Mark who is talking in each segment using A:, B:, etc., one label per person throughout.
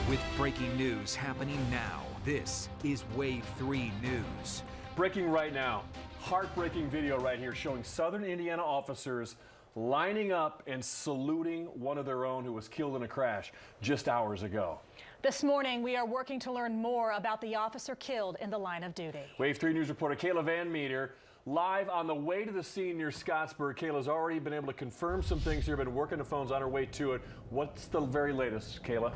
A: with breaking news happening now. This is Wave 3 News.
B: Breaking right now. Heartbreaking video right here showing Southern Indiana officers lining up and saluting one of their own who was killed in a crash just hours ago.
C: This morning, we are working to learn more about the officer killed in the line of duty.
B: Wave 3 News reporter Kayla Van Meter live on the way to the scene near Scottsburg. Kayla's already been able to confirm some things here, been working the phones on her way to it. What's the very latest, Kayla?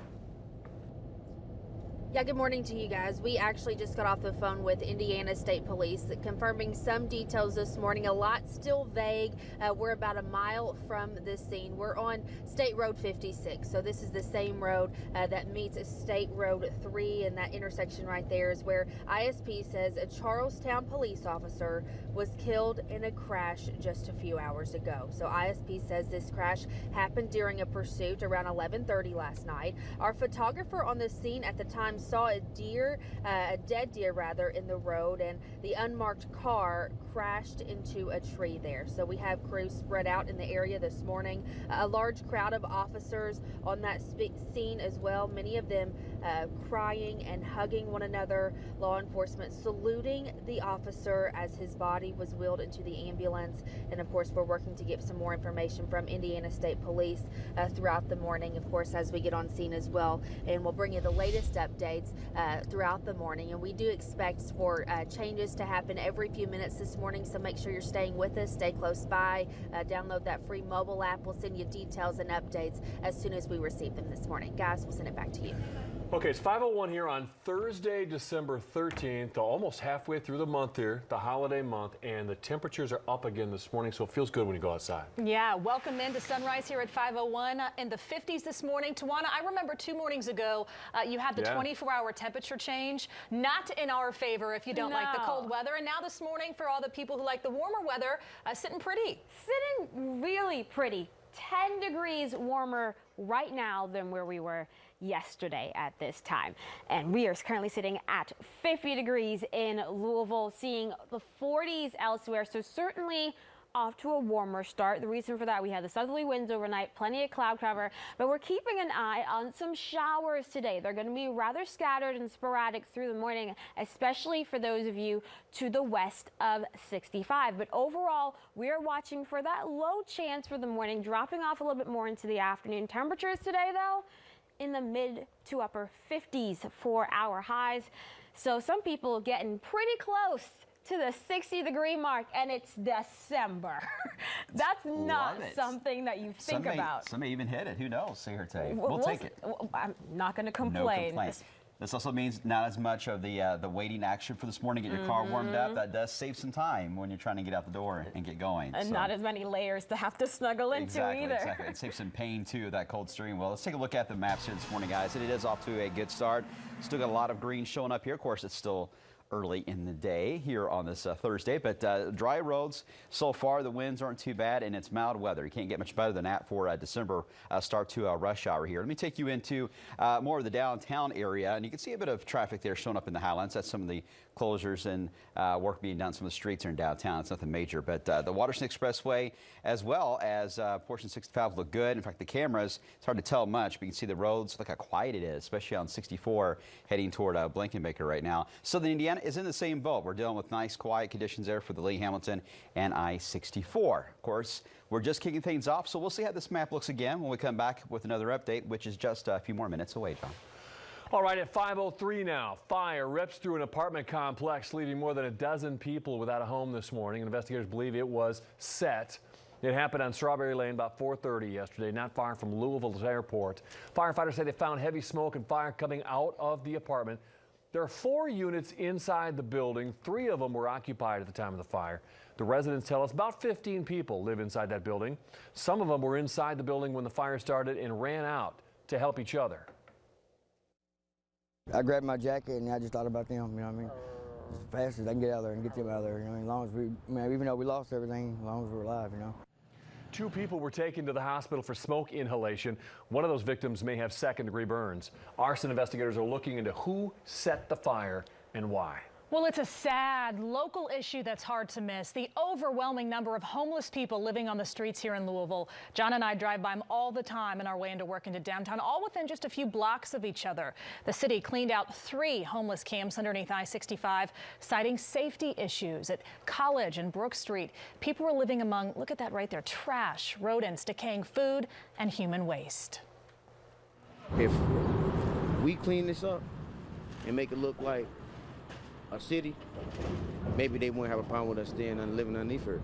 D: Yeah, good morning to you guys. We actually just got off the phone with Indiana State Police confirming some details this morning. A lot still vague. We're about a mile from this scene. We're on State Road 56. So this is the same road that meets State Road 3, and that intersection right there is where ISP says a Charlestown police officer was killed in a crash just a few hours ago. So ISP says this crash happened during a pursuit around 11:30 last night. Our photographer on the scene at the time saw a dead deer rather, in the road, and the unmarked car crashed into a tree there. So we have crews spread out in the area this morning. A large crowd of officers on that scene as well, many of them crying and hugging one another. Law enforcement saluting the officer as his body was wheeled into the ambulance. And of course, we're working to get some more information from Indiana State Police throughout the morning, of course, as we get on scene as well. And we'll bring you the latest updates throughout the morning. And we do expect for changes to happen every few minutes this morning, so make sure you're staying with us, stay close by, download that free mobile app. We'll send you details and updates as soon as we receive them this morning. Guys, we'll send it back to you.
B: Okay, it's 5:01 here on Thursday, December 13th, almost halfway through the month here, the holiday month, and the temperatures are up again this morning, so it feels good when you go outside.
C: Yeah, welcome into sunrise here at 5:01 in the 50s this morning. Tawana, I remember 2 mornings ago, you had the 24-hour temperature change, not in our favor if you don't like the cold weather, and now this morning for all the people who like the warmer weather, sitting pretty.
E: Sitting really pretty. 10 degrees warmer right now than where we were yesterday at this time. And we are currently sitting at 50 degrees in Louisville, seeing the 40s elsewhere. So certainly off to a warmer start. The reason for that, we had the southerly winds overnight, plenty of cloud cover, but we're keeping an eye on some showers today. They're going to be rather scattered and sporadic through the morning, especially for those of you to the west of 65. But overall, we are watching for that low chance for the morning, dropping off a little bit more into the afternoon. Temperatures today, though, in the mid to upper 50s for our highs. So some people getting pretty close to the 60-degree mark, and it's December. That's not something that you think about.
F: Some may even hit it. Who knows? See her take. We'll take it.
E: I'm not going to complain.
F: No complaint. This also means not as much of the waiting action for this morning. Get your car warmed up. That does save some time when you're trying to get out the door and get going.
E: And not as many layers to have to snuggle into either.
F: Exactly. It saves some pain too, that cold steering wheel. Let's take a look at the maps here this morning, guys. And it is off to a good start. Still got a lot of green showing up here. Of course, it's still early in the day here on this Thursday, but dry roads so far. The winds aren't too bad, and it's mild weather. You can't get much better than that for December start to rush hour here. Let me take you into more of the downtown area, and you can see a bit of traffic there showing up in the Highlands. That's some of the closures and work being done. Some of the streets are in downtown. It's nothing major, but the Waterston Expressway as well as portion 65 look good. In fact, the cameras, it's hard to tell much, but you can see the roads, look how quiet it is, especially on 64 heading toward Blankenbaker right now. Southern Indiana is in the same boat. We're dealing with nice, quiet conditions there for the Lee Hamilton and I-64. Of course, we're just kicking things off, so we'll see how this map looks again when we come back with another update, which is just a few more minutes away, John.
B: All right, at 5:03 now, fire rips through an apartment complex, leaving more than a dozen people without a home this morning. Investigators believe it was set. It happened on Strawberry Lane about 4:30 yesterday, not far from Louisville's airport. Firefighters say they found heavy smoke and fire coming out of the apartment. There are 4 units inside the building. 3 of them were occupied at the time of the fire. The residents tell us about 15 people live inside that building. Some of them were inside the building when the fire started and ran out to help each other.
G: I grabbed my jacket and I just thought about them, you know what I mean? As fast as I can get out of there and get them out of there, you know, as long as we, even though we lost everything, as long as we're alive, you know.
B: 2 people were taken to the hospital for smoke inhalation. One of those victims may have second-degree burns. Arson investigators are looking into who set the fire and why.
C: Well, it's a sad local issue that's hard to miss. The overwhelming number of homeless people living on the streets here in Louisville. John and I drive by them all the time on our way into work into downtown, all within just a few blocks of each other. The city cleaned out 3 homeless camps underneath I-65, citing safety issues. At College and Brook Street, people were living among, look at that right there, trash, rodents, decaying food, and human waste.
H: If we clean this up and make it look like a city, maybe they won't have a problem with us staying and living underneath her.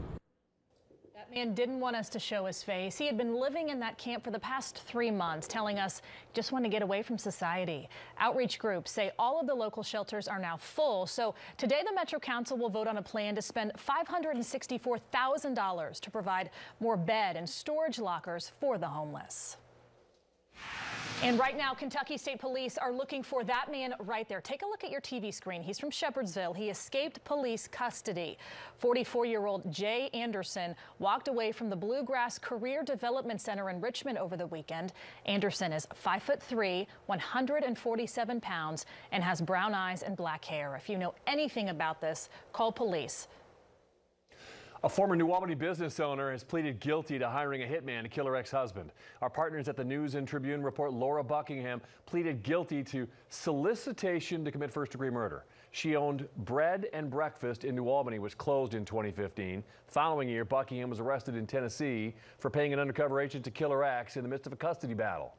C: That man didn't want us to show his face. He had been living in that camp for the past 3 months, telling us he just wanted to get away from society. Outreach groups say all of the local shelters are now full. So today the Metro Council will vote on a plan to spend $564,000 to provide more bed and storage lockers for the homeless. And right now, Kentucky State Police are looking for that man right there. Take a look at your TV screen. He's from Shepherdsville. He escaped police custody. 44-year-old Jay Anderson walked away from the Bluegrass Career Development Center in Richmond over the weekend. Anderson is 5'3", 147 pounds, and has brown eyes and black hair. If you know anything about this, call police.
B: A former New Albany business owner has pleaded guilty to hiring a hitman to kill her ex-husband. Our partners at the News and Tribune report Laura Buckingham pleaded guilty to solicitation to commit first-degree murder. She owned Bread and Breakfast in New Albany, which closed in 2015. The following year, Buckingham was arrested in Tennessee for paying an undercover agent to kill her ex in the midst of a custody battle.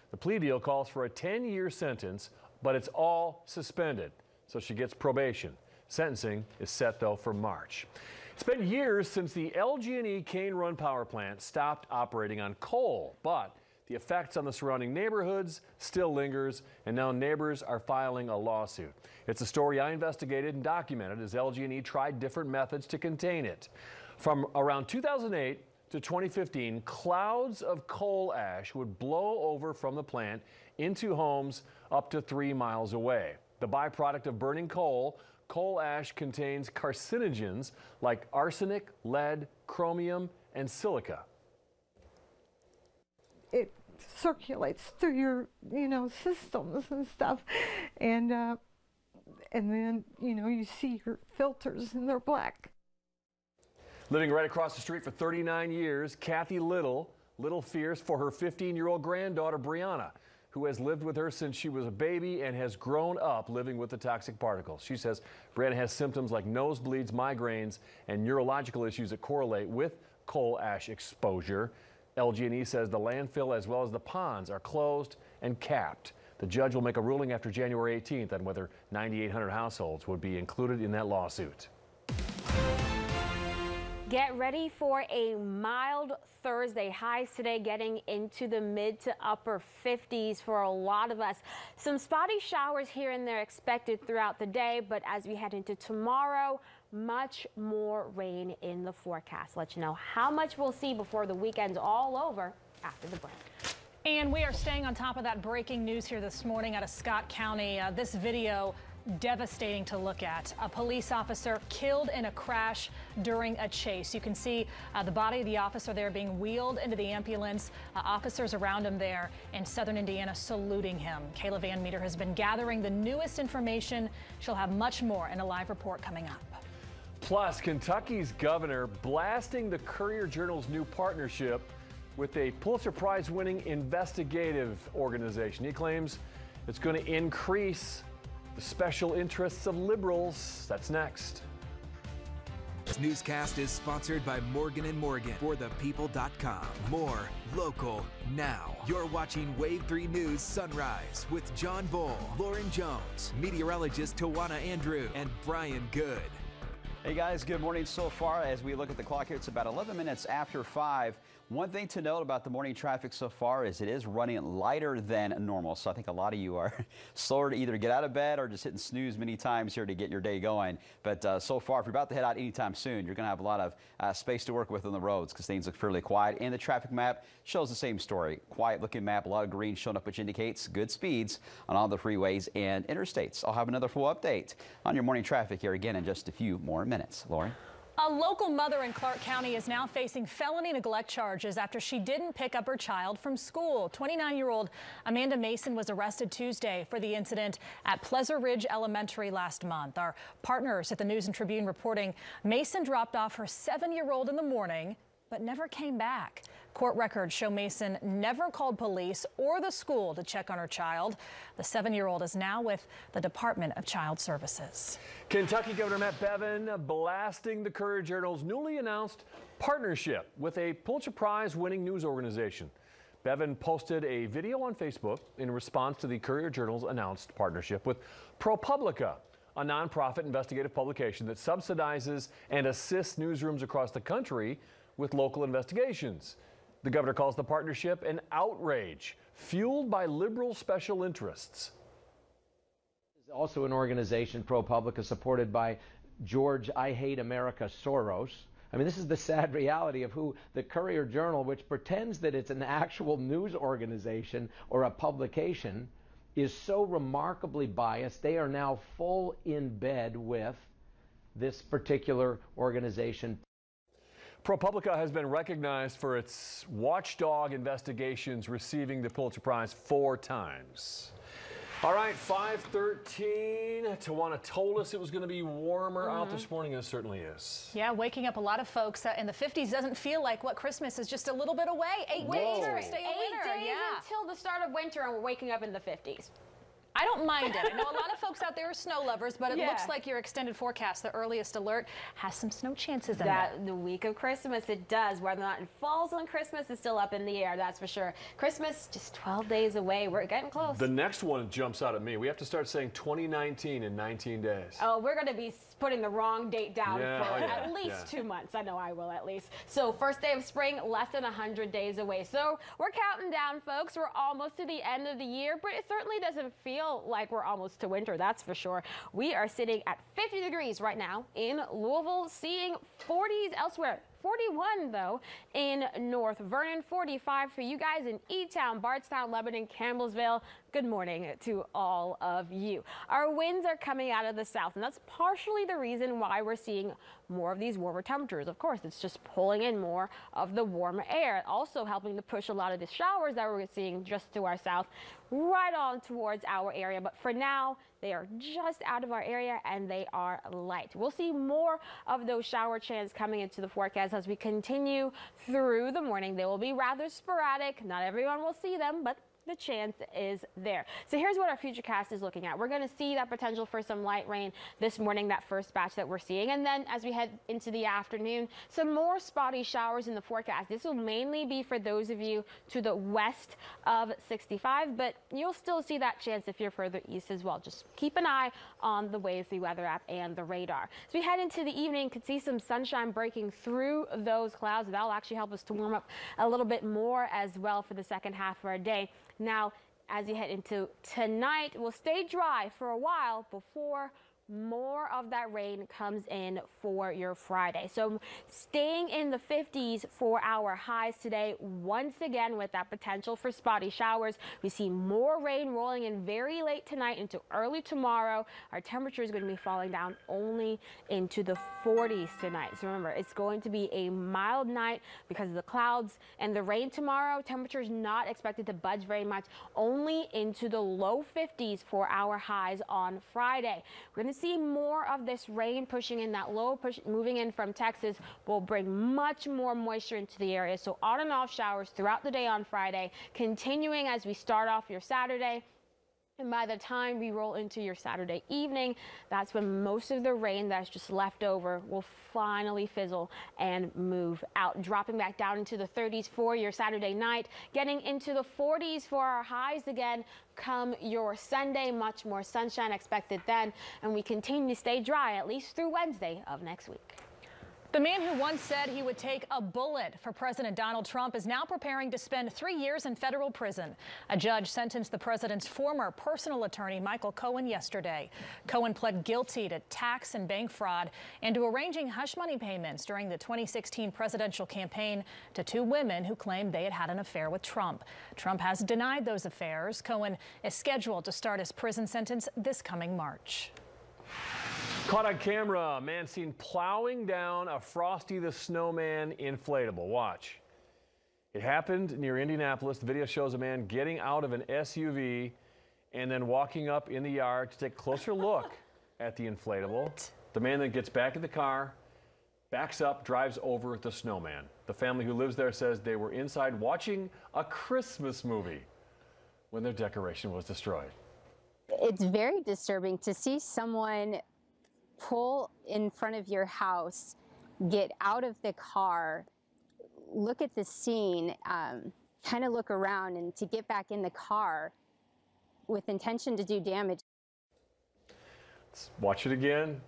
B: The plea deal calls for a 10-year sentence, but it's all suspended, so she gets probation. Sentencing is set, though, for March. It's been years since the LG&E Cane Run power plant stopped operating on coal, but the effects on the surrounding neighborhoods still lingers, and now neighbors are filing a lawsuit. It's a story I investigated and documented as LG&E tried different methods to contain it. From around 2008 to 2015, clouds of coal ash would blow over from the plant into homes up to 3 miles away. The byproduct of burning coal ash contains carcinogens like arsenic, lead, chromium, and silica.
I: It circulates through your, systems and stuff, and then, you see your filters and they're black.
B: Living right across the street for 39 years, Kathy Little fears for her 15-year-old granddaughter, Brianna, who has lived with her since she was a baby and has grown up living with the toxic particles. She says Brianna has symptoms like nosebleeds, migraines, and neurological issues that correlate with coal ash exposure. LG&E says the landfill as well as the ponds are closed and capped. The judge will make a ruling after January 18th on whether 9,800 households would be included in that lawsuit.
E: Get ready for a mild Thursday. Highs today getting into the mid to upper 50s for a lot of us. Some spotty showers here and there expected throughout the day, but as we head into tomorrow, much more rain in the forecast. Let you know how much we'll see before the weekend's all over after the break.
C: And we are staying on top of that breaking news here this morning out of Scott County. This video devastating to look at. A police officer killed in a crash during a chase. You can see the body of the officer there being wheeled into the ambulance. Officers around him there in southern Indiana saluting him. Kayla Van Meter has been gathering the newest information. She'll have much more in a live report coming up.
B: Plus, Kentucky's governor blasting the Courier-Journal's new partnership with a Pulitzer Prize-winning investigative organization. He claims it's going to increase the special interests of liberals. That's next.
A: This newscast is sponsored by Morgan & Morgan for thepeople.com. More local now. You're watching Wave 3 News Sunrise with John Bull, Lauren Jones, meteorologist Tawana Andrew, and Brian Good.
F: Hey guys, good morning so far. As we look at the clock here, it's about 11 minutes after 5. One thing to note about the morning traffic so far is it is running lighter than normal. So I think a lot of you are slower to either get out of bed or just hitting snooze many times here to get your day going. But so far, if you're about to head out anytime soon, you're going to have a lot of space to work with on the roads because things look fairly quiet. And the traffic map shows the same story. Quiet looking map, a lot of green showing up, which indicates good speeds on all the freeways and interstates. I'll have another full update on your morning traffic here again in just a few more minutes. Lauren?
C: A local mother in Clark County is now facing felony neglect charges after she didn't pick up her child from school. 29-year-old Amanda Mason was arrested Tuesday for the incident at Pleasant Ridge Elementary last month. Our partners at the News and Tribune reporting Mason dropped off her 7-year-old in the morning but never came back. Court records show Mason never called police or the school to check on her child. The 7-year-old is now with the Department of Child Services.
B: Kentucky Governor Matt Bevin blasting the Courier-Journal's newly announced partnership with a Pulitzer Prize-winning news organization. Bevin posted a video on Facebook in response to the Courier-Journal's announced partnership with ProPublica, a nonprofit investigative publication that subsidizes and assists newsrooms across the country with local investigations. The governor calls the partnership an outrage fueled by liberal special interests.
J: It's also an organization, ProPublica, supported by George I Hate America Soros. I mean, this is the sad reality of who the Courier-Journal, which pretends that it's an actual news organization or a publication, is so remarkably biased. They are now full in bed with this particular organization.
B: ProPublica has been recognized for its watchdog investigations, receiving the Pulitzer Prize 4 times. All right, 5:13. Tawana told us it was going to be warmer out this morning, and it certainly is.
C: Yeah, waking up a lot of folks in the 50s doesn't feel like what Christmas is just a little bit away. 8 days to stay in winter.
E: 8 days until the start of winter, and we're waking up in the 50s.
C: I don't mind it. I know a lot of folks out there are snow lovers, but it looks like your extended forecast, the earliest alert, has some snow chances in it.
E: The week of Christmas, it does. Whether or not it falls on Christmas is still up in the air, that's for sure. Christmas, just 12 days away. We're getting close.
B: The next one jumps out at me. We have to start saying 2019 in 19 days.
E: Oh, we're going to be putting the wrong date down for at least 2 months. I know I will, at least. So first day of spring, less than 100 days away. So we're counting down, folks. We're almost to the end of the year, but it certainly doesn't feel like we're almost to winter, that's for sure. We are sitting at 50 degrees right now in Louisville, seeing 40s elsewhere. 41 though in North Vernon, 45 for you guys in E-Town, Bardstown, Lebanon, Campbellsville. Good morning to all of you. Our winds are coming out of the south, and that's partially the reason why we're seeing more of these warmer temperatures. Of course, it's just pulling in more of the warmer air, also helping to push a lot of the showers that we're seeing just to our south right on towards our area. But for now, they are just out of our area and they are light. We'll see more of those shower chances coming into the forecast as we continue through the morning. They will be rather sporadic. Not everyone will see them, but the chance is there. So here's what our futurecast is looking at. We're going to see that potential for some light rain this morning, that first batch that we're seeing. And then as we head into the afternoon, some more spotty showers in the forecast. This will mainly be for those of you to the west of 65, but you'll still see that chance if you're further east as well. Just keep an eye on the Wave 3 weather app and the radar. As we head into the evening, could see some sunshine breaking through those clouds. That'll actually help us to warm up a little bit more as well for the second half of our day. Now, as you head into tonight, we'll stay dry for a while before more of that rain comes in for your Friday. So staying in the 50s for our highs today, once again with that potential for spotty showers. We see more rain rolling in very late tonight into early tomorrow. Our temperature is going to be falling down only into the 40s tonight. So remember, it's going to be a mild night because of the clouds and the rain tomorrow. Temperatures not expected to budge very much, only into the low 50s for our highs on Friday. We're going to see more of this rain pushing in. That low push moving in from Texas will bring much more moisture into the area. So on and off showers throughout the day on Friday, continuing as we start off your Saturday. And by the time we roll into your Saturday evening, that's when most of the rain that's just left over will finally fizzle and move out, dropping back down into the 30s for your Saturday night, getting into the 40s for our highs again come your Sunday. Much more sunshine expected then, and we continue to stay dry at least through Wednesday of next week.
C: The man who once said he would take a bullet for President Donald Trump is now preparing to spend 3 years in federal prison. A judge sentenced the president's former personal attorney, Michael Cohen, yesterday. Cohen pled guilty to tax and bank fraud and to arranging hush money payments during the 2016 presidential campaign to 2 women who claimed they had had an affair with Trump. Trump has denied those affairs. Cohen is scheduled to start his prison sentence this coming March.
B: Caught on camera, a man seen plowing down a Frosty the Snowman inflatable. Watch. It happened near Indianapolis. The video shows a man getting out of an SUV and then walking up in the yard to take a closer look at the inflatable. The man then gets back in the car, backs up, drives over the snowman. The family who lives there says they were inside watching a Christmas movie when their decoration was destroyed.
K: It's very disturbing to see someone pull in front of your house, get out of the car, look at the scene, kind of look around, and to get back in the car with intention to do damage.
B: Let's watch it again.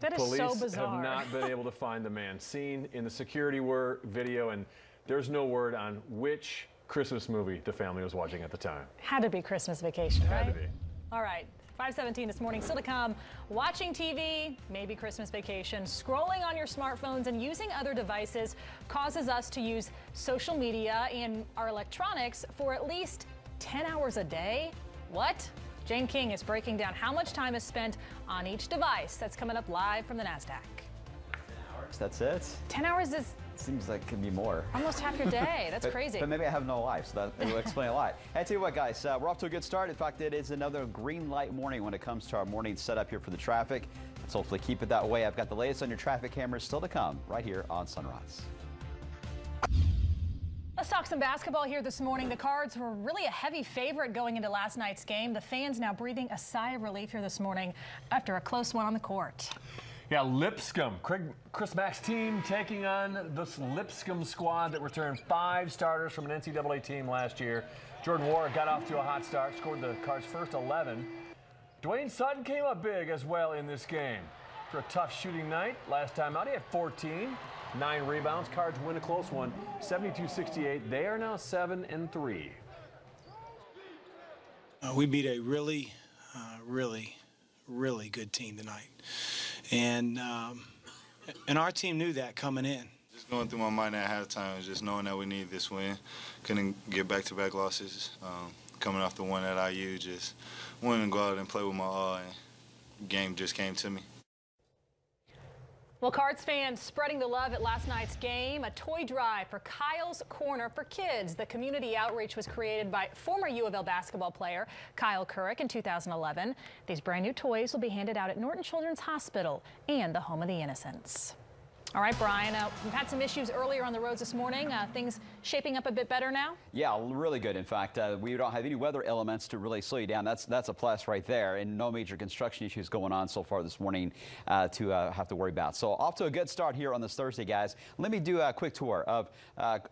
C: That is
B: Police
C: so bizarre.
B: have not been able to find the man seen in the security video, and there's no word on which Christmas movie the family was watching at the time.
C: Had to be Christmas Vacation, right?
B: Had to be.
C: All right. 5:17 this morning, still to come. Watching TV, maybe Christmas Vacation, scrolling on your smartphones and using other devices causes us to use social media and our electronics for at least 10 hours a day. What? Jane King is breaking down how much time is spent on each device. That's coming up live from the NASDAQ.
F: 10 hours, that's it?
C: 10 hours is
F: Seems like it could be more.
C: almost half your day. That's crazy.
F: But maybe I have no life, so that will explain a lot. I tell you what, guys, we're off to a good start. In fact, it is another green light morning when it comes to our morning setup here for the traffic. Let's hopefully keep it that way. I've got the latest on your traffic cameras still to come right here on Sunrise.
C: Let's talk some basketball here this morning. The Cards were really a heavy favorite going into last night's game. The fans now breathing a sigh of relief here this morning after a close one on the court.
B: Yeah, Lipscomb, Chris Mack's team taking on this Lipscomb squad that returned 5 starters from an NCAA team last year. Jordan Ward got off to a hot start, scored the Cards' first 11. Dwayne Sutton came up big as well in this game. For a tough shooting night, last time out he had 14, 9 rebounds. Cards win a close one, 72-68. They are now 7-3.
L: We beat a really good team tonight. And our team knew that coming in.
M: Just going through my mind at halftime was just knowing that we needed this win. Couldn't get back-to-back losses. Coming off the one at IU, just wanted to go out and play with my all, and game just came to me.
C: Well, Cards fans spreading the love at last night's game. A toy drive for Kyle's Corner for Kids. The community outreach was created by former U of L basketball player Kyle Couric in 2011. These brand new toys will be handed out at Norton Children's Hospital and the Home of the Innocents. All right, Brian, we've had some issues earlier on the roads this morning. Things shaping up a bit better now?
F: Yeah, really good. In fact, we don't have any weather elements to really slow you down. That's a plus right there, and no major construction issues going on so far this morning to have to worry about. So off to a good start here on this Thursday, guys. Let me do a quick tour of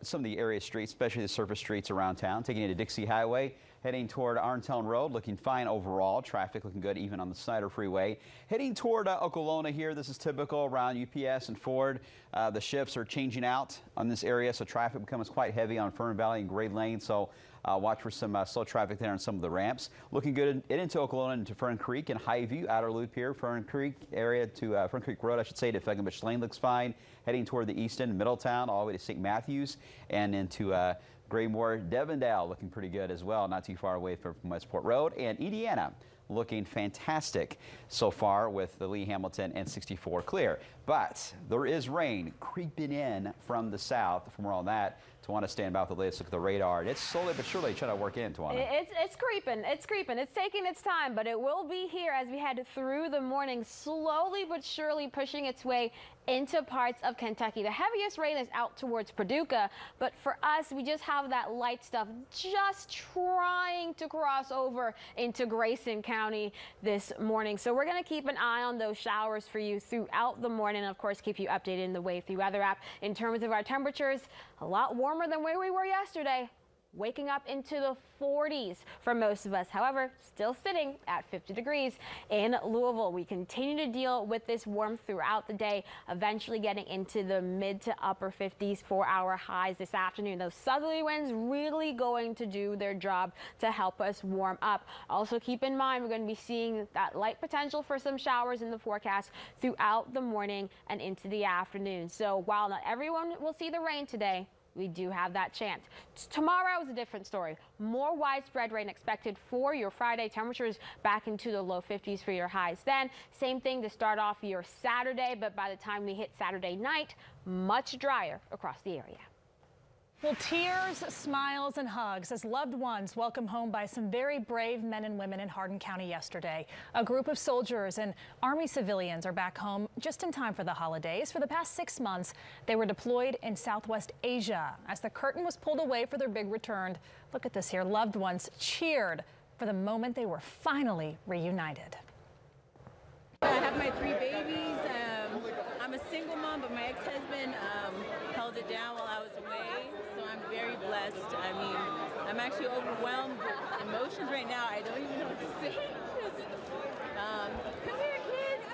F: some of the area streets, especially the surface streets around town. Taking you to Dixie Highway, heading toward Arntown Road, looking fine overall. Traffic looking good even on the Snyder Freeway. Heading toward Okolona here. This is typical around UPS and Ford. The shifts are changing out on this area, so traffic becomes quite heavy on Fern Valley and Grade Lane. So watch for some slow traffic there on some of the ramps. Looking good into Okolona, into Fern Creek and Highview. Outer loop here, Fern Creek area to Fern Creek Road, I should say, to Feckenbush Lane looks fine. Heading toward the east end, Middletown, all the way to St. Matthews and into Graymore, Devondale looking pretty good as well, not too far away from Westport Road. And Indiana looking fantastic so far with the Lee Hamilton and 64 clear. But there is rain creeping in from the south. For more on that, Tawana stand by with the latest look at the radar. And it's slowly but surely trying to work in, Tawana.
E: It's creeping. It's creeping. It's taking its time, but it will be here as we head through the morning, slowly but surely pushing its way into parts of Kentucky. The heaviest rain is out towards Paducah, but for us, we just have that light stuff just trying to cross over into Grayson County this morning. So we're going to keep an eye on those showers for you throughout the morning, and of course keep you updated in the Wave 3 weather app. In terms of our temperatures, a lot warmer than where we were yesterday. Waking up into the 40s for most of us. However, still sitting at 50 degrees in Louisville. We continue to deal with this warmth throughout the day, eventually getting into the mid to upper 50s for our highs this afternoon. Those southerly winds really going to do their job to help us warm up. Also keep in mind, we're going to be seeing that light potential for some showers in the forecast throughout the morning and into the afternoon. So while not everyone will see the rain today, we do have that chance. Tomorrow is a different story. More widespread rain expected for your Friday. Temperatures back into the low 50s for your highs then. Same thing to start off your Saturday, but by the time we hit Saturday night, much drier across the area.
C: Well, tears, smiles, and hugs as loved ones welcomed home by some very brave men and women in Hardin County yesterday. A group of soldiers and Army civilians are back home just in time for the holidays. For the past 6 months, they were deployed in Southwest Asia. As the curtain was pulled away for their big return, look at this here. Loved ones cheered for the moment they were finally reunited.
N: I have my 3 babies. I'm a single mom, but my ex-husband held it down while I was away, so I'm very blessed. I mean, I'm actually overwhelmed with emotions right now. I don't even know what to say. Come here, kids.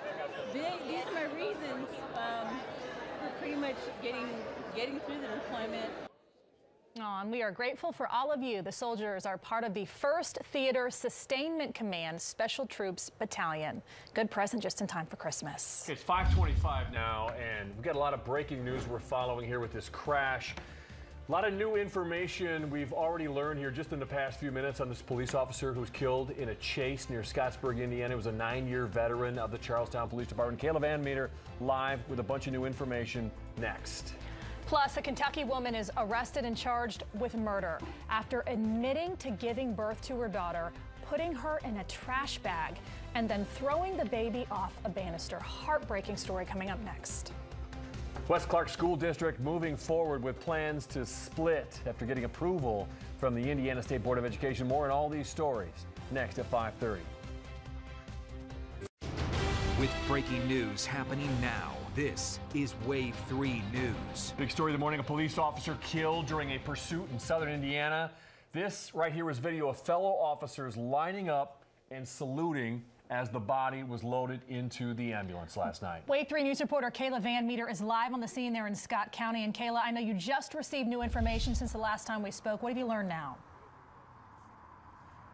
N: These are my reasons for pretty much getting through the deployment.
C: Oh, and we are grateful for all of you. The soldiers are part of the 1st Theater Sustainment Command Special Troops Battalion. Good present just in time for Christmas.
B: It's 5:25 now, and we've got a lot of breaking news we're following here with this crash. A lot of new information we've already learned here just in the past few minutes on this police officer who was killed in a chase near Scottsburg, Indiana. It was a 9-year veteran of the Charlestown Police Department. Kayla Van Meter live with a bunch of new information next.
C: Plus, a Kentucky woman is arrested and charged with murder after admitting to giving birth to her daughter, putting her in a trash bag, and then throwing the baby off a banister. Heartbreaking story coming up next.
B: West Clark School District moving forward with plans to split after getting approval from the Indiana State Board of Education. More on all these stories next at 5:30.
A: With breaking news happening now, this is Wave 3 News.
B: Big story of the morning, a police officer killed during a pursuit in southern Indiana. This right here was video of fellow officers lining up and saluting as the body was loaded into the ambulance last night.
C: Wave 3 News reporter Kayla Van Meter is live on the scene there in Scott County. And Kayla, I know you just received new information since the last time we spoke. What have you learned now?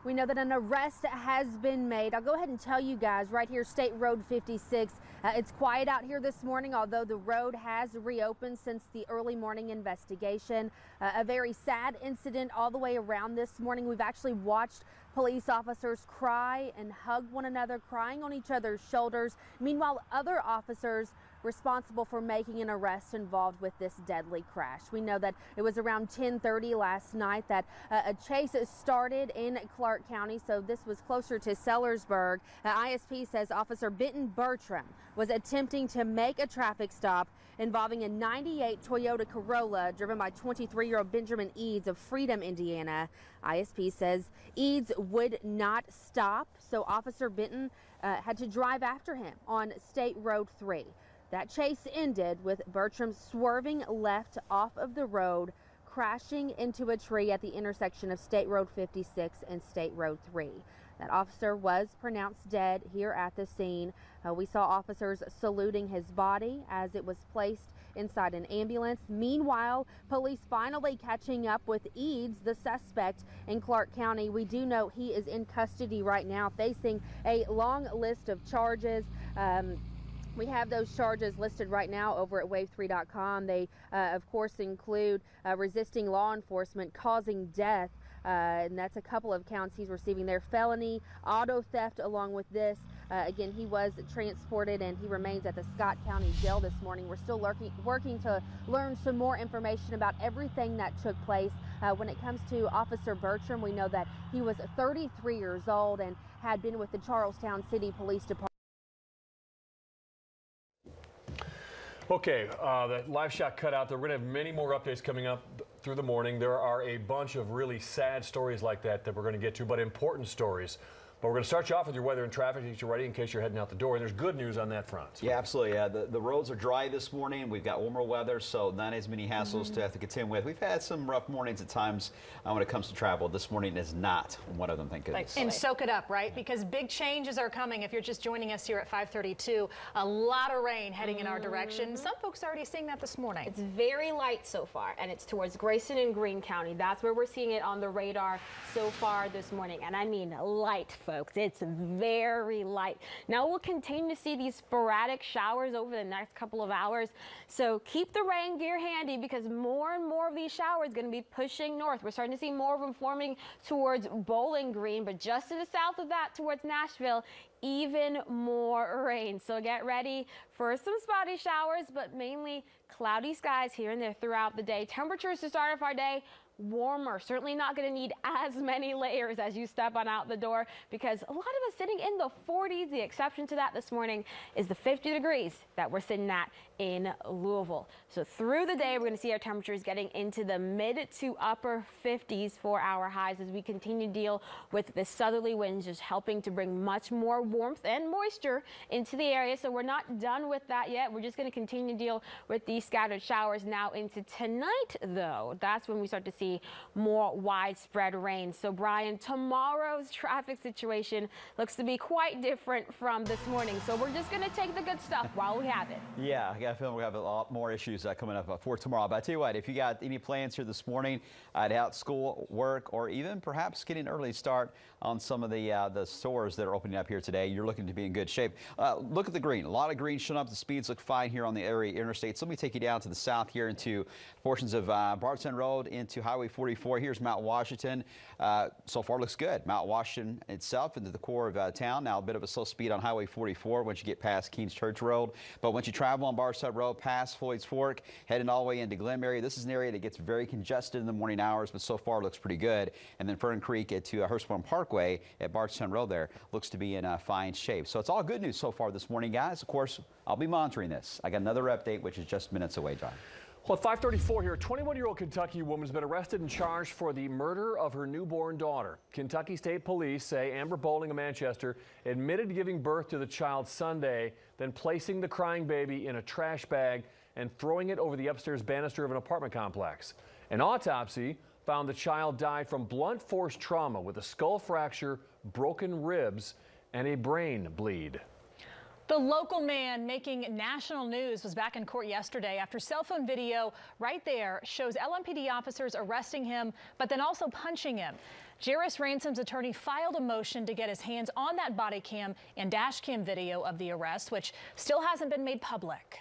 D: We know that an arrest has been made. I'll go ahead and tell you guys right here, State Road 56. It's quiet out here this morning, although the road has reopened since the early morning investigation. A very sad incident all the way around this morning. We've actually watched police officers cry and hug one another, crying on each other's shoulders. Meanwhile, other officers responsible for making an arrest involved with this deadly crash. We know that it was around 10:30 last night that a chase started in Clark County, so this was closer to Sellersburg. ISP says Officer Benton Bertram was attempting to make a traffic stop involving a 98 Toyota Corolla driven by 23-year-old Benjamin Eads of Freedom, Indiana. ISP says Eads would not stop, so Officer Benton had to drive after him on State Road 3. That chase ended with Bertram swerving left off of the road, crashing into a tree at the intersection of State Road 56 and State Road 3. That officer was pronounced dead here at the scene. We saw officers saluting his body as it was placed inside an ambulance. Meanwhile, police finally catching up with Eads, the suspect in Clark County. We do know he is in custody right now, facing a long list of charges. We have those charges listed right now over at wave3.com. They, of course, include resisting law enforcement, causing death, and that's a couple of counts he's receiving there. Felony, auto theft along with this. Again, he was transported and he remains at the Scott County Jail this morning. We're still working to learn some more information about everything that took place. When it comes to Officer Bertram, we know that he was 33 years old and had been with the Charlestown City Police Department.
B: Okay, the live shot cut out there. We're going to have many more updates coming up through the morning. There are a bunch of really sad stories like that we're going to get to, but important stories. But we're going to start you off with your weather and traffic to get you ready in case you're heading out the door. And there's good news on that front.
F: Yeah, absolutely. The roads are dry this morning. We've got warmer weather, so not as many hassles to have to contend with. We've had some rough mornings at times when it comes to travel. This morning is not one of them, thank goodness.
C: And soak it up, right? Because big changes are coming. If you're just joining us here at 5:32, a lot of rain heading in our direction. Some folks are already seeing that this morning.
E: It's very light so far, and it's towards Grayson and Greene County. That's where we're seeing it on the radar so far this morning. And I mean light, folks. folks. It's very light. Now we'll continue to see these sporadic showers over the next couple of hours. So keep the rain gear handy because more and more of these showers are going to be pushing north. We're starting to see more of them forming towards Bowling Green, but just to the south of that towards Nashville, even more rain. So get ready for some spotty showers, but mainly cloudy skies here and there throughout the day. Temperatures to start off our day, warmer. Certainly not going to need as many layers as you step on out the door because a lot of us sitting in the 40s. The exception to that this morning is the 50 degrees that we're sitting at in Louisville. So through the day, we're going to see our temperatures getting into the mid to upper 50s for our highs as we continue to deal with the southerly winds, just helping to bring much more warmth and moisture into the area. So we're not done with that yet. We're just going to continue to deal with these scattered showers now into tonight, though. That's when we start to see more widespread rain. So Brian, tomorrow's traffic situation looks to be quite different from this morning. So we're just going to take the good stuff while we have it.
F: Yeah, I got a feeling we have a lot more issues coming up for tomorrow. But I tell you what, if you got any plans here this morning, out school, work, or even perhaps getting an early start on some of the stores that are opening up here today, you're looking to be in good shape. Look at the green. A lot of green showing up. The speeds look fine here on the area interstates. Let me take you down to the south here into portions of Bardstown Road into Highway 44. Here's Mount Washington. So far looks good. Mount Washington itself into the core of town. Now a bit of a slow speed on Highway 44 once you get past Kings Church Road. But once you travel on Bardstown Road past Floyd's Fork, heading all the way into Glenmary, this is an area that gets very congested in the morning hours, but so far looks pretty good. And then Fern Creek to Hurstbourne Parkway at Bardstown Road there looks to be in fine shape. So it's all good news so far this morning, guys. Of course, I'll be monitoring this. I got another update, which is just minutes away, John.
B: Well, at 5:34 here, a 21-year-old Kentucky woman has been arrested and charged for the murder of her newborn daughter. Kentucky State Police say Amber Bowling of Manchester admitted to giving birth to the child Sunday, then placing the crying baby in a trash bag and throwing it over the upstairs banister of an apartment complex. An autopsy found the child died from blunt force trauma with a skull fracture, broken ribs, and a brain bleed.
C: The local man making national news was back in court yesterday after cell phone video right there shows LMPD officers arresting him, but then also punching him. Jairus Ransom's attorney filed a motion to get his hands on that body cam and dash cam video of the arrest, which still hasn't been made public.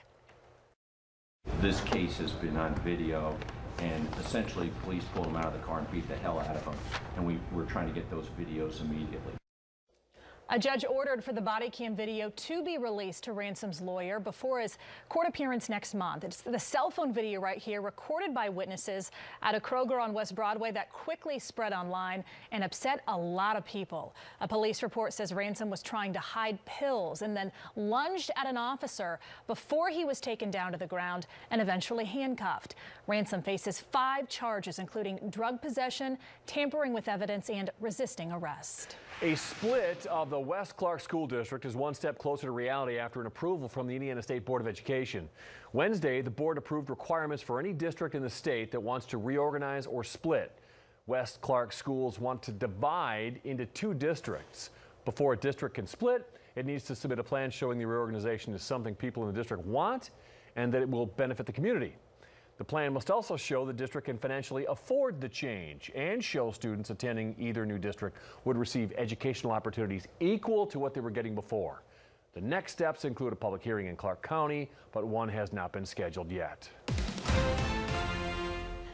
O: This case has been on video, and essentially police pulled him out of the car and beat the hell out of him. And we're trying to get those videos immediately.
C: A judge ordered for the body cam video to be released to Ransom's lawyer before his court appearance next month. It's the cell phone video right here recorded by witnesses at a Kroger on West Broadway that quickly spread online and upset a lot of people. A police report says Ransom was trying to hide pills and then lunged at an officer before he was taken down to the ground and eventually handcuffed. Ransom faces 5 charges, including drug possession, tampering with evidence, and resisting arrest.
B: A split of the West Clark School District is one step closer to reality after an approval from the Indiana State Board of Education. Wednesday, the board approved requirements for any district in the state that wants to reorganize or split. West Clark schools want to divide into 2 districts. Before a district can split, it needs to submit a plan showing the reorganization is something people in the district want and that it will benefit the community. The plan must also show the district can financially afford the change and show students attending either new district would receive educational opportunities equal to what they were getting before. The next steps include a public hearing in Clark County, but one has not been scheduled yet.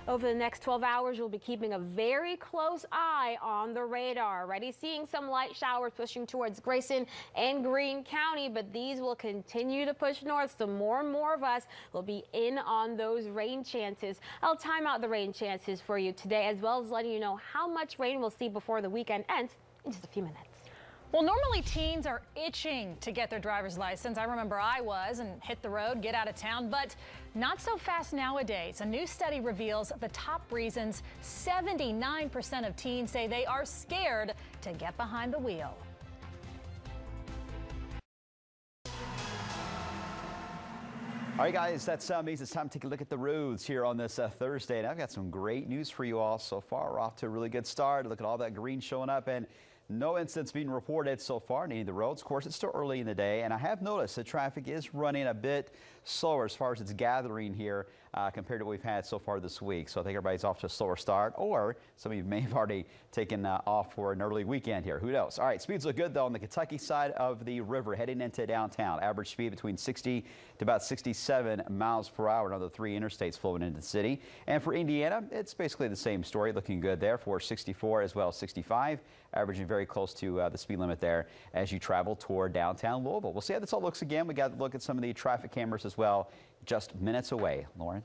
E: Over the next 12 hours, we'll be keeping a very close eye on the radar. Already seeing some light showers pushing towards Grayson and Greene County, but these will continue to push north, so more and more of us will be in on those rain chances. I'll time out the rain chances for you today, as well as letting you know how much rain we'll see before the weekend ends in just a few minutes.
C: Well, normally teens are itching to get their driver's license. I remember I was and hit the road, get out of town, but not so fast nowadays. A new study reveals the top reasons 79% of teens say they are scared to get behind the wheel.
F: All right, guys, that means it's time to take a look at the roads here on this Thursday. And I've got some great news for you all so far. We're off to a really good start. Look at all that green showing up, and no incidents being reported so far in any of the roads. Of course, it's still early in the day, and I have noticed that traffic is running a bit slower as far as its gathering here compared to what we've had so far this week. So I think everybody's off to a slower start, or some of you may have already taken off for an early weekend here. Who knows? All right, speeds look good though on the Kentucky side of the river heading into downtown. Average speed between 60 to about 67 miles per hour on the 3 interstates flowing into the city. And for Indiana, it's basically the same story, looking good there for 64 as well as 65, averaging very close to the speed limit there as you travel toward downtown Louisville. We'll see how this all looks again. We got to look at some of the traffic cameras as well, just minutes away. Lauren?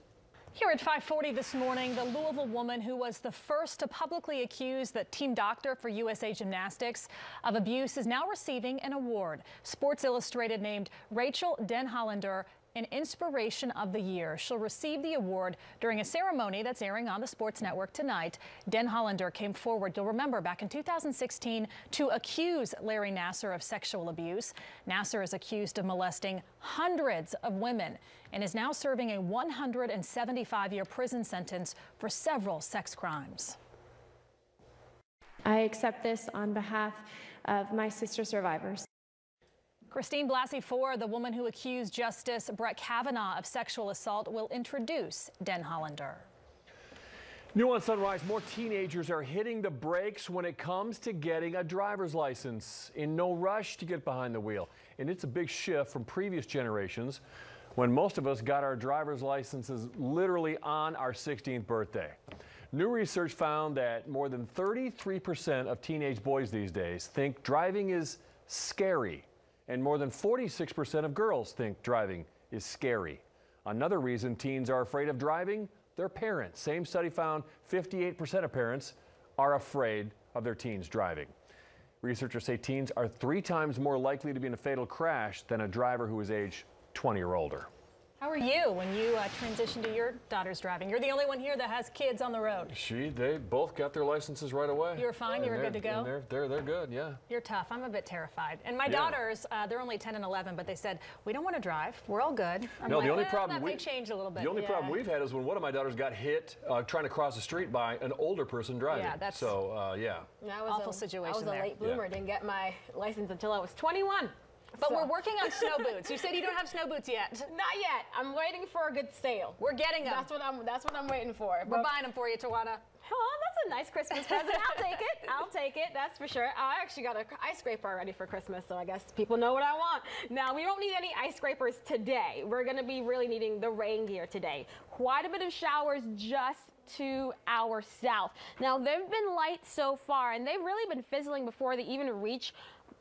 C: Here at 5:40 this morning, the Louisville woman who was the first to publicly accuse the team doctor for USA Gymnastics of abuse is now receiving an award. Sports Illustrated named Rachel Denhollander an Inspiration of the Year. She'll receive the award during a ceremony that's airing on the Sports Network tonight. Denhollander came forward, you'll remember, back in 2016 to accuse Larry Nassar of sexual abuse. Nassar is accused of molesting hundreds of women and is now serving a 175-year prison sentence for several sex crimes.
P: I accept this on behalf of my sister survivors.
C: Christine Blasey Ford, the woman who accused Justice Brett Kavanaugh of sexual assault, will introduce Denhollander.
B: New on Sunrise, more teenagers are hitting the brakes when it comes to getting a driver's license. In no rush to get behind the wheel. And it's a big shift from previous generations when most of us got our driver's licenses literally on our 16th birthday. New research found that more than 33% of teenage boys these days think driving is scary. And more than 46% of girls think driving is scary. Another reason teens are afraid of driving, their parents. Same study found 58% of parents are afraid of their teens driving. Researchers say teens are 3 times more likely to be in a fatal crash than a driver who is age 20 or older.
C: How are you when you transition to your daughter's driving? You're the only one here that has kids on the road.
B: They both got their licenses right away.
C: You were fine? You were good to go?
B: They're good, yeah.
C: You're tough. I'm a bit terrified. And my daughters, they're only 10 and 11, but they said, we don't want to drive. We're all good.
B: The only problem
C: that may change a little bit.
B: The only problem we've had is when one of my daughters got hit trying to cross the street by an older person driving.
C: Yeah, that's awful situation there.
P: I was a late bloomer. Didn't get my license until I was 21.
C: But we're working on snow boots. You said you don't have snow boots yet.
P: Not yet. I'm waiting for a good sale.
C: We're getting them.
P: That's what I'm waiting for.
C: We're buying them for you, Tawana.
P: Oh, that's a nice Christmas present. I'll take it. I'll take it. That's for sure. I actually got an ice scraper already for Christmas, so I guess people know what I want. Now, we don't need any ice scrapers today. We're going to be really needing the rain gear today. Quite a bit of showers just to our south. Now, they've been light so far, and they've really been fizzling before they even reach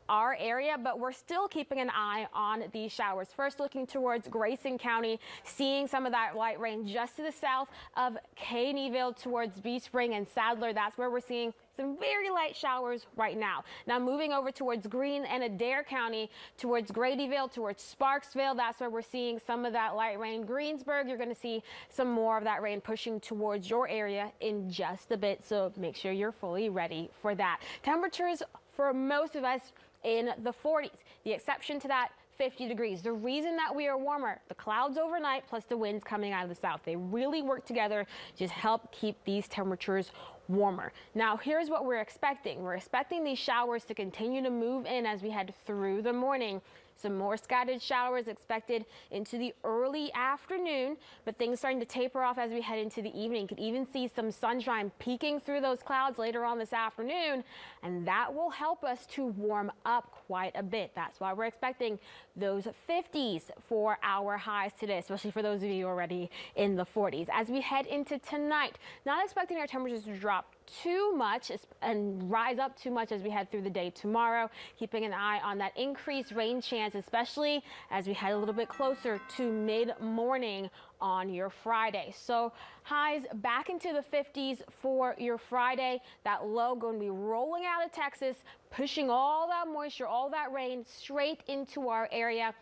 P: our area, but we're still keeping an eye on these showers. First, looking towards Grayson County, seeing some of that light rain just to the south of Caneyville towards Bee Spring and Sadler. That's where we're seeing some very light showers right now. Now moving over towards Greene and Adair County, towards Gradyville, towards Sparksville, that's where we're seeing some of that light rain. Greensburg, you're going to see some more of that rain pushing towards your area in just a bit, so make sure you're fully ready for that. Temperatures for most of us in the 40s. The exception to that, 50 degrees. The reason that we are warmer, the clouds overnight plus the winds coming out of the south. They really work together to just help keep these temperatures warmer. Now, here's what we're expecting. We're expecting these showers to continue to move in as we head through the morning. Some more scattered showers expected into the early afternoon, but things starting to taper off as we head into the evening. Could even see some sunshine peeking through those clouds later on this afternoon, and that will help us to warm up quite a bit. That's why we're expecting those 50s for our highs today, especially for those of you already in the 40s. As we head into tonight, not expecting our temperatures to drop too much and rise up too much as we head through the day tomorrow, keeping an eye on that increased rain chance, especially as we head a little bit closer to mid-morning on your Friday. So highs back into the 50s for your Friday. That low going to be rolling out of Texas, pushing all that moisture, all that rain straight into our area.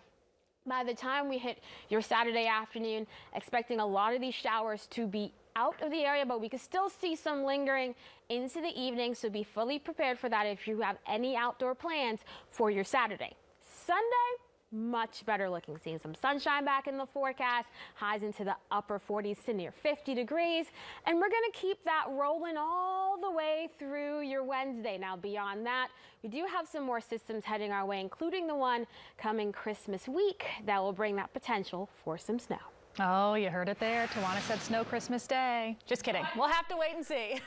P: By the time we hit your Saturday afternoon, expecting a lot of these showers to be out of the area, but we can still see some lingering into the evening, so be fully prepared for that if you have any outdoor plans for your Saturday. Sunday, much better looking, seeing some sunshine back in the forecast, highs into the upper 40s to near 50 degrees, and we're going to keep that rolling all the way through your Wednesday. Now, beyond that, we do have some more systems heading our way, including the one coming Christmas week that will bring that potential for some snow.
C: Oh, you heard it there. Tawana said snow Christmas Day. Just kidding. We'll have to wait and see.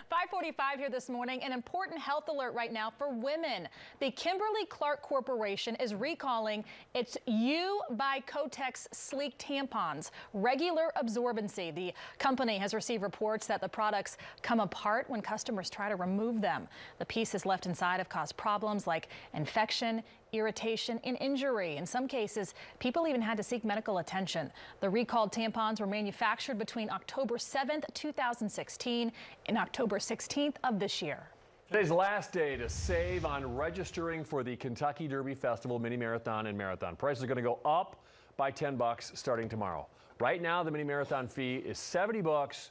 C: 5:45 here this morning. An important health alert right now for women. The Kimberly-Clark Corporation is recalling its U by Kotex sleek tampons. Regular absorbency. The company has received reports that the products come apart when customers try to remove them. The pieces left inside have caused problems like infection, irritation, and injury. In some cases, people even had to seek medical attention. The recalled tampons were manufactured between October 7th, 2016 and October 16th of this year.
B: Today's last day to save on registering for the Kentucky Derby Festival Mini Marathon and Marathon. Prices are going to go up by $10 starting tomorrow. Right now, the Mini Marathon fee is $70.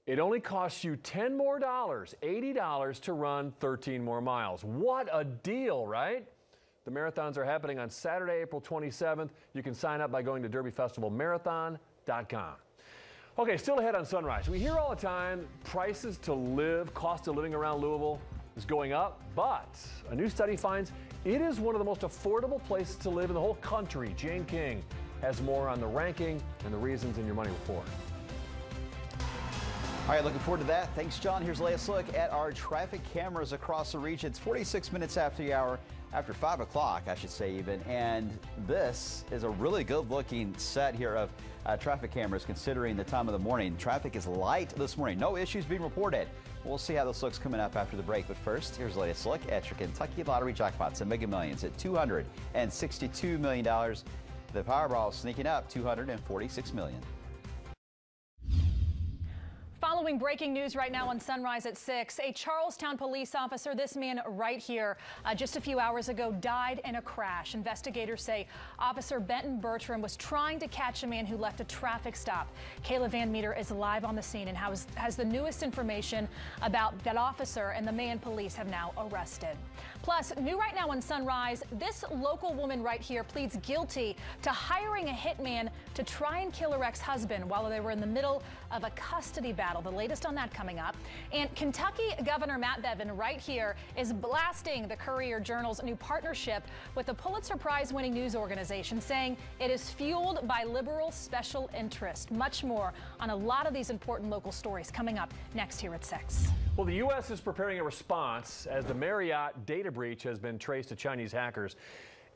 B: It only costs you $10 more, $80 to run 13 more miles. What a deal, right? The marathons are happening on Saturday, April 27th. You can sign up by going to derbyfestivalmarathon.com. Okay, still ahead on Sunrise. We hear all the time prices to live, cost of living around Louisville is going up, but a new study finds it is one of the most affordable places to live in the whole country. Jane King has more on the ranking and the reasons in your Money Report.
F: All right, looking forward to that. Thanks, John. Here's the latest look at our traffic cameras across the region. It's 46 minutes after the hour, after 5 o'clock, I should say even. And this is a really good-looking set here of traffic cameras considering the time of the morning. Traffic is light this morning. No issues being reported. We'll see how this looks coming up after the break. But first, here's the latest look at your Kentucky Lottery jackpots and Mega Millions at $262 million. The Powerball sneaking up $246 million.
C: Following breaking news right now on Sunrise at 6, a Charlestown police officer, this man right here, just a few hours ago, died in a crash. Investigators say Officer Benton Bertram was trying to catch a man who left a traffic stop. Kayla Van Meter is live on the scene and has the newest information about that officer and the man police have now arrested. Plus, new right now on Sunrise, this local woman right here pleads guilty to hiring a hitman to try and kill her ex-husband while they were in the middle of a custody battle. The latest on that coming up. And Kentucky Governor Matt Bevin right here is blasting the Courier-Journal's new partnership with the Pulitzer Prize-winning news organization, saying it is fueled by liberal special interest. Much more on a lot of these important local stories coming up next here at 6.
B: Well, the U.S. is preparing a response as the Marriott data breach has been traced to Chinese hackers.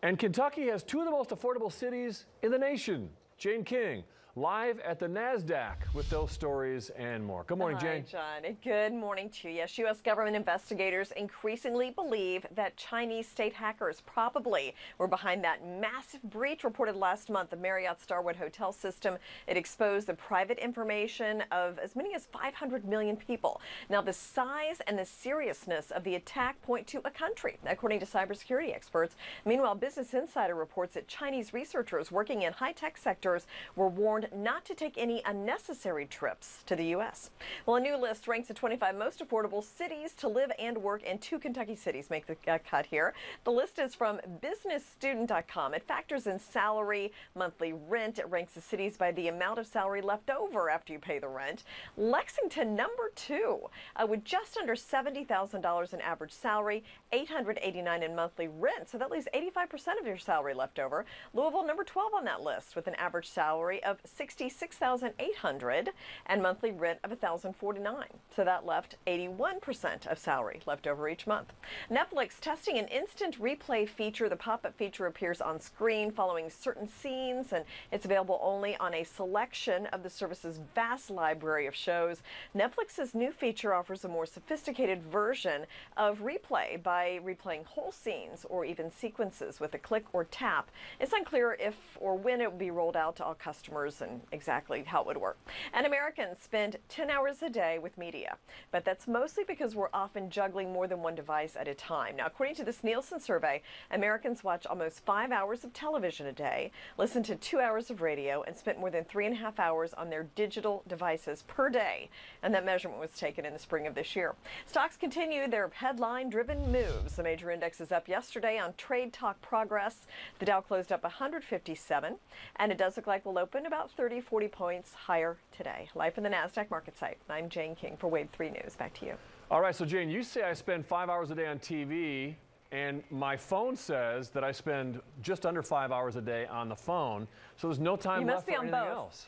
B: And Kentucky has two of the most affordable cities in the nation. Jane King, live at the NASDAQ with those stories and more. Good morning, Jane.
Q: Hi, John. Good morning to you. Yes, U.S. government investigators increasingly believe that Chinese state hackers probably were behind that massive breach reported last month of Marriott Starwood hotel system. It exposed the private information of as many as 500 million people. Now, the size and the seriousness of the attack point to a country, according to cybersecurity experts. Meanwhile, Business Insider reports that Chinese researchers working in high-tech sectors were warned not to take any unnecessary trips to the U.S. Well, a new list ranks the 25 most affordable cities to live and work in. 2 Kentucky cities make the cut here. The list is from businessstudent.com. It factors in salary, monthly rent. It ranks the cities by the amount of salary left over after you pay the rent. Lexington, number 2, with just under $70,000 in average salary, $889 in monthly rent. So that leaves 85% of your salary left over. Louisville, number 12 on that list, with an average salary of $66,800 and monthly rent of $1,049. So that left 81% of salary left over each month. Netflix testing an instant replay feature. The pop-up feature appears on screen following certain scenes, and it's available only on a selection of the service's vast library of shows. Netflix's new feature offers a more sophisticated version of replay by replaying whole scenes or even sequences with a click or tap. It's unclear if or when it will be rolled out to all customers and exactly how it would work. And Americans spend 10 hours a day with media, but that's mostly because we're often juggling more than one device at a time. Now, according to this Nielsen survey, Americans watch almost 5 hours of television a day, listen to 2 hours of radio, and spent more than 3.5 hours on their digital devices per day. And that measurement was taken in the spring of this year. Stocks continue their headline-driven moves. The major index is up yesterday on trade talk progress. The Dow closed up 157, and it does look like we'll open about 30-40 points higher today. Live in the NASDAQ market site. I'm Jane King for Wave 3 News. Back to you.
B: All right, so Jane, you say I spend 5 hours a day on TV. and my phone says that I spend just under 5 hours a day on the phone, so there's no time left for anything else.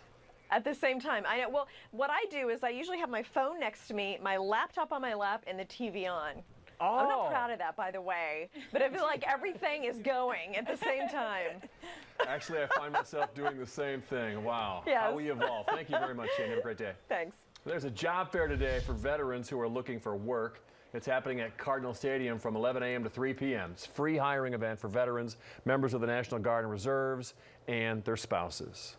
Q: At the same time. I know. Well, what I do is I usually have my phone next to me, my laptop on my lap, and the TV on.
B: Oh.
Q: I'm not proud of that, by the way, but I feel like everything is going at the same time.
B: Actually, I find myself doing the same thing. Wow.
Q: Yes.
B: How we evolve. Thank you very much, Shane. Have a great day.
Q: Thanks.
B: There's a job fair today for veterans who are looking for work. It's happening at Cardinal Stadium from 11 a.m. to 3 p.m. It's a free hiring event for veterans, members of the National Guard and Reserves, and their spouses.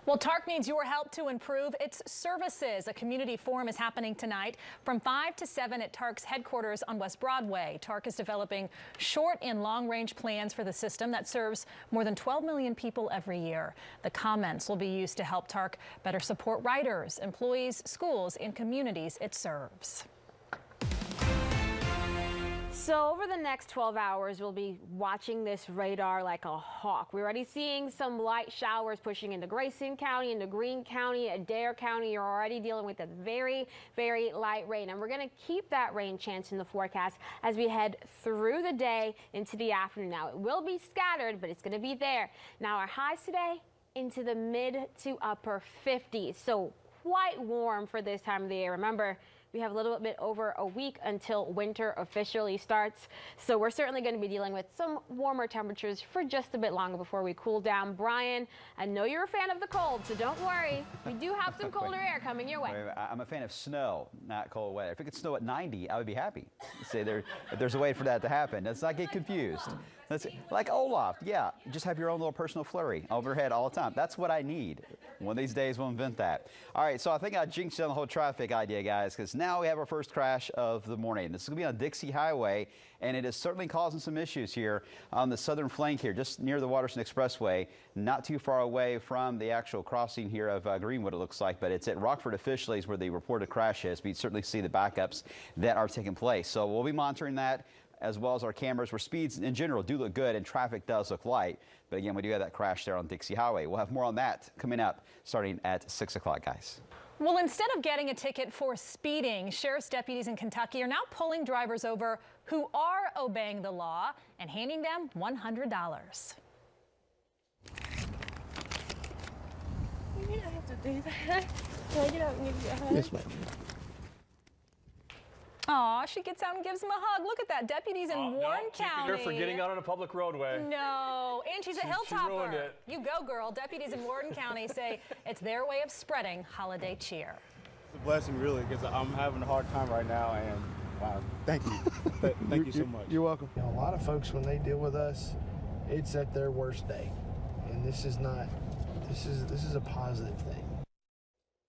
C: Well, TARC needs your help to improve its services. A community forum is happening tonight from 5 to 7 at TARC's headquarters on West Broadway. TARC is developing short and long-range plans for the system that serves more than 12 million people every year. The comments will be used to help TARC better support writers, employees, schools, and communities it serves.
E: So over the next 12 hours, we'll be watching this radar like a hawk. We're already seeing some light showers pushing into Grayson County, into Greene County, Adair County. You're already dealing with a very, very light rain. And we're going to keep that rain chance in the forecast as we head through the day into the afternoon. Now, it will be scattered, but it's going to be there. Now, our highs today into the mid to upper 50s. So quite warm for this time of the year. Remember, we have a little bit over a week until winter officially starts. So we're certainly going to be dealing with some warmer temperatures for just a bit longer before we cool down. Brian, I know you're a fan of the cold, so don't worry. We do have some colder air coming your way.
F: I'm a fan of snow, not cold weather. If it could snow at 90, I would be happy. Say if there's a way for that to happen. Let's not get confused. Like Olaf, yeah, just have your own little personal flurry overhead all the time. That's what I need. One of these days we'll invent that. All right, so I think I jinxed on the whole traffic idea, guys, because now we have our first crash of the morning. This is going to be on Dixie Highway, and it is certainly causing some issues here on the southern flank here, just near the Waterston Expressway, not too far away from the actual crossing here of Greenwood, it looks like, but it's at Rockford officially is where the reported crash is. We certainly see the backups that are taking place. So we'll be monitoring that, as well as our cameras, where speeds in general do look good and traffic does look light. But again, we do have that crash there on Dixie Highway. We'll have more on that coming up starting at 6 o'clock, guys.
C: Well, instead of getting a ticket for speeding, sheriff's deputies in Kentucky are now pulling drivers over who are obeying the law and handing them $100.
R: You don't have to do that. Can I get out and give you a hug?
H: Yes, ma'am.
C: Aw, she gets out and gives him a hug. Look at that. Deputies in Warren County.
B: Her for getting out on a public roadway.
C: No, and she's a hilltopper.
B: She ruined it.
C: You go, girl. Deputies in Warren County say it's their way of spreading holiday cheer.
S: It's a blessing, really, because I'm having a hard time right now, and wow, thank you. Thank you so much.
H: You're welcome.
T: You know, a lot of folks, when they deal with us, it's at their worst day, and this is not. This is a positive thing.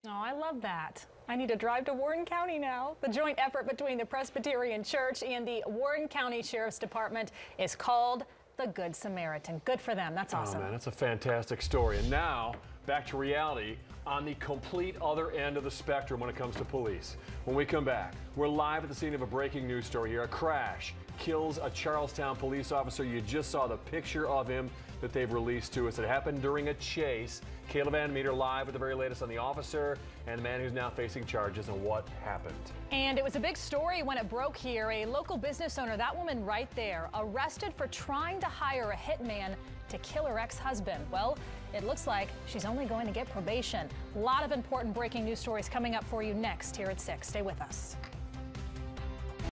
C: Oh, I love that. I need to drive to Warren County now. The joint effort between the Presbyterian Church and the Warren County Sheriff's Department is called the Good Samaritan. Good for them. That's awesome.
B: Oh, man, that's a fantastic story. And now, back to reality on the complete other end of the spectrum when it comes to police. When we come back, we're live at the scene of a breaking news story here. A crash kills a Charlestown police officer. You just saw the picture of him that they've released to us. It happened during a chase. Kayla Van Meter live with the very latest on the officer and the man who's now facing charges and what happened.
C: And it was a big story when it broke here. A local business owner, that woman right there, arrested for trying to hire a hitman to kill her ex-husband. Well, it looks like she's only going to get probation. A lot of important breaking news stories coming up for you next here at 6. Stay with us.